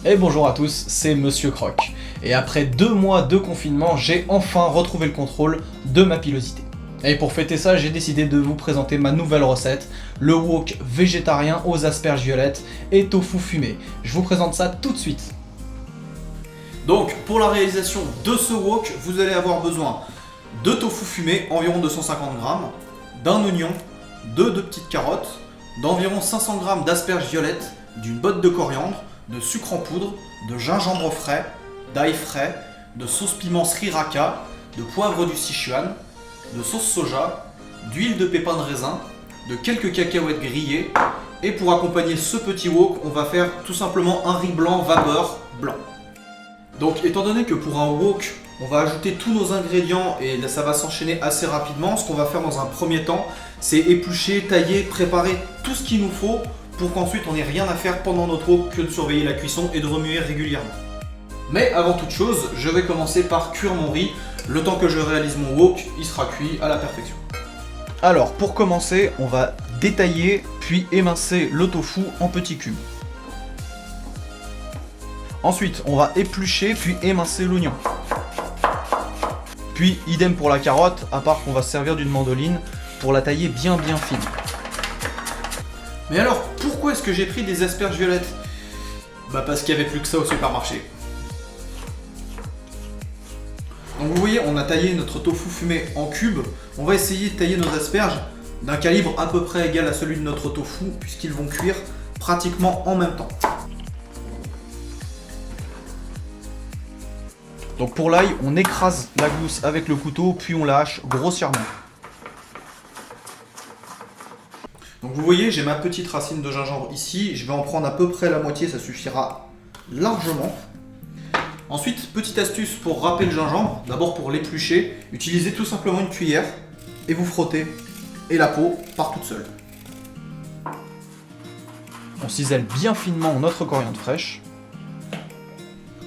Et bonjour à tous, c'est Monsieur Croc. Et après 2 mois de confinement, j'ai enfin retrouvé le contrôle de ma pilosité. Et pour fêter ça, j'ai décidé de vous présenter ma nouvelle recette, le wok végétarien aux asperges violettes et tofu fumé. Je vous présente ça tout de suite. Donc, pour la réalisation de ce wok, vous allez avoir besoin de tofu fumé, environ 250 grammes, d'un oignon, de 2 petites carottes, d'environ 500 grammes d'asperges violettes, d'une botte de coriandre, de sucre en poudre, de gingembre frais, d'ail frais, de sauce piment sriracha, de poivre du Sichuan, de sauce soja, d'huile de pépins de raisin, de quelques cacahuètes grillées. Et pour accompagner ce petit wok, on va faire tout simplement un riz blanc vapeur blanc. Donc étant donné que pour un wok, on va ajouter tous nos ingrédients et là, ça va s'enchaîner assez rapidement, ce qu'on va faire dans un premier temps, c'est éplucher, tailler, préparer tout ce qu'il nous faut pour qu'ensuite on n'ait rien à faire pendant notre wok que de surveiller la cuisson et de remuer régulièrement. Mais avant toute chose, je vais commencer par cuire mon riz. Le temps que je réalise mon wok, il sera cuit à la perfection. Alors pour commencer, on va détailler puis émincer le tofu en petits cubes. Ensuite, on va éplucher puis émincer l'oignon. Puis idem pour la carotte, à part qu'on va se servir d'une mandoline pour la tailler bien fine. Mais alors, pourquoi est-ce que j'ai pris des asperges violettes? Bah parce qu'il n'y avait plus que ça au supermarché. Donc vous voyez, on a taillé notre tofu fumé en cubes. On va essayer de tailler nos asperges d'un calibre à peu près égal à celui de notre tofu, puisqu'ils vont cuire pratiquement en même temps. Donc pour l'ail, on écrase la gousse avec le couteau, puis on la hache grossièrement. Donc vous voyez, j'ai ma petite racine de gingembre ici, je vais en prendre à peu près la moitié, ça suffira largement. Ensuite, petite astuce pour râper le gingembre, d'abord pour l'éplucher, utilisez tout simplement une cuillère et vous frottez et la peau part toute seule. On cisèle bien finement notre coriandre fraîche.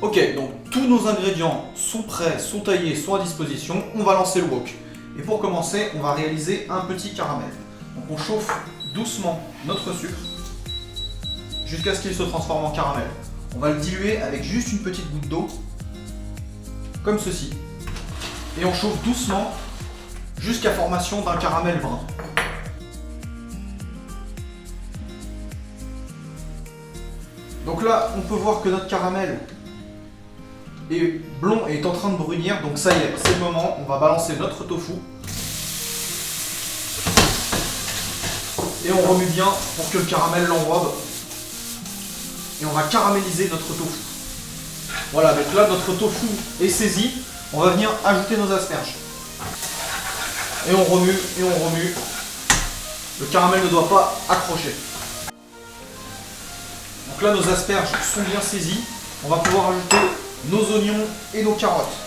Ok, donc tous nos ingrédients sont prêts, sont taillés, sont à disposition, on va lancer le wok. Et pour commencer, on va réaliser un petit caramel. Donc on chauffe doucement notre sucre jusqu'à ce qu'il se transforme en caramel. On va le diluer avec juste une petite goutte d'eau, comme ceci. Et on chauffe doucement jusqu'à formation d'un caramel brun. Donc là, on peut voir que notre caramel est blond et est en train de brunir. Donc ça y est, c'est le moment, on va balancer notre tofu. Et on remue bien pour que le caramel l'enrobe. Et on va caraméliser notre tofu. Voilà, donc là notre tofu est saisi. On va venir ajouter nos asperges. Et on remue, et on remue. Le caramel ne doit pas accrocher. Donc là nos asperges sont bien saisies. On va pouvoir ajouter nos oignons et nos carottes.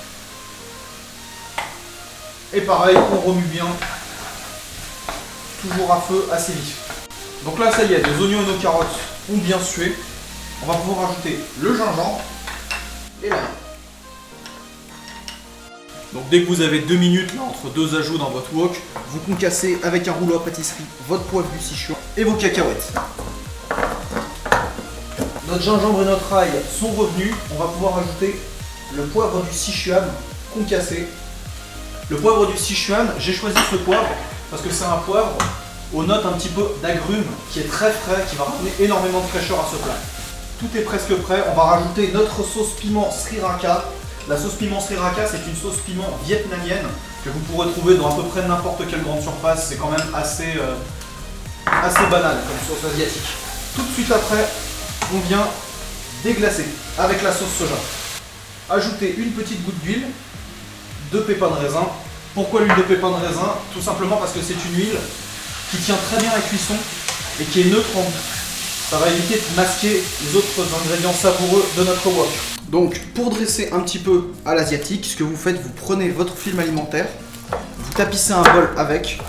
Et pareil, on remue bien. Toujours à feu assez vif. Donc là ça y est, les oignons et nos carottes ont bien sué. On va pouvoir ajouter le gingembre et l'ail. Donc dès que vous avez 2 minutes là, entre deux ajouts dans votre wok, vous concassez avec un rouleau à pâtisserie votre poivre du Sichuan et vos cacahuètes. Notre gingembre et notre ail sont revenus. On va pouvoir ajouter le poivre du Sichuan concassé. Le poivre du Sichuan, j'ai choisi ce poivre parce que c'est un poivre aux notes un petit peu d'agrumes, qui est très frais, qui va ramener énormément de fraîcheur à ce plat. Tout est presque prêt, on va rajouter notre sauce piment sriracha. La sauce piment sriracha, c'est une sauce piment vietnamienne que vous pourrez trouver dans à peu près n'importe quelle grande surface. C'est quand même assez banal comme sauce asiatique. Tout de suite après, on vient déglacer avec la sauce soja. Ajouter une petite goutte d'huile, de pépins de raisin. Pourquoi l'huile de pépins de raisin? Tout simplement parce que c'est une huile qui tient très bien la cuisson et qui est neutre en goût. Ça va éviter de masquer les autres ingrédients savoureux de notre wok. Donc pour dresser un petit peu à l'asiatique, ce que vous faites, vous prenez votre film alimentaire, vous tapissez un bol avec,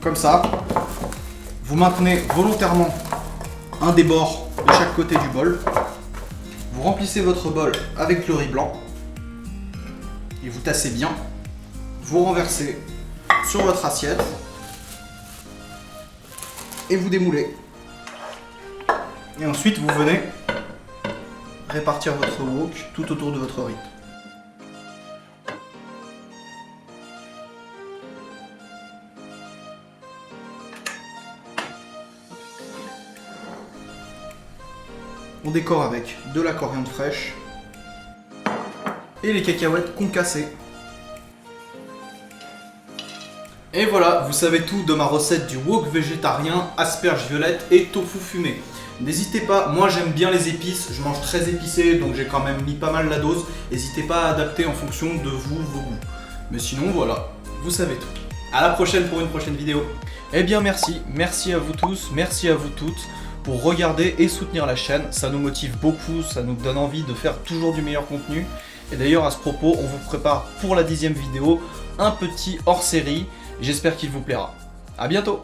comme ça. Vous maintenez volontairement un des bords de chaque côté du bol. Vous remplissez votre bol avec le riz blanc et vous tassez bien. Vous renversez sur votre assiette et vous démoulez. Et ensuite, vous venez répartir votre wok tout autour de votre riz. On décore avec de la coriandre fraîche et les cacahuètes concassées. Et voilà, vous savez tout de ma recette du wok végétarien, asperges violettes et tofu fumé. N'hésitez pas, moi j'aime bien les épices, je mange très épicé donc j'ai quand même mis pas mal la dose. N'hésitez pas à adapter en fonction de vous, vos goûts. Mais sinon voilà, vous savez tout. À la prochaine pour une prochaine vidéo. Eh bien merci à vous tous, merci à vous toutes pour regarder et soutenir la chaîne. Ça nous motive beaucoup, ça nous donne envie de faire toujours du meilleur contenu. Et d'ailleurs à ce propos, on vous prépare pour la 10e vidéo un petit hors-série. J'espère qu'il vous plaira. A bientôt!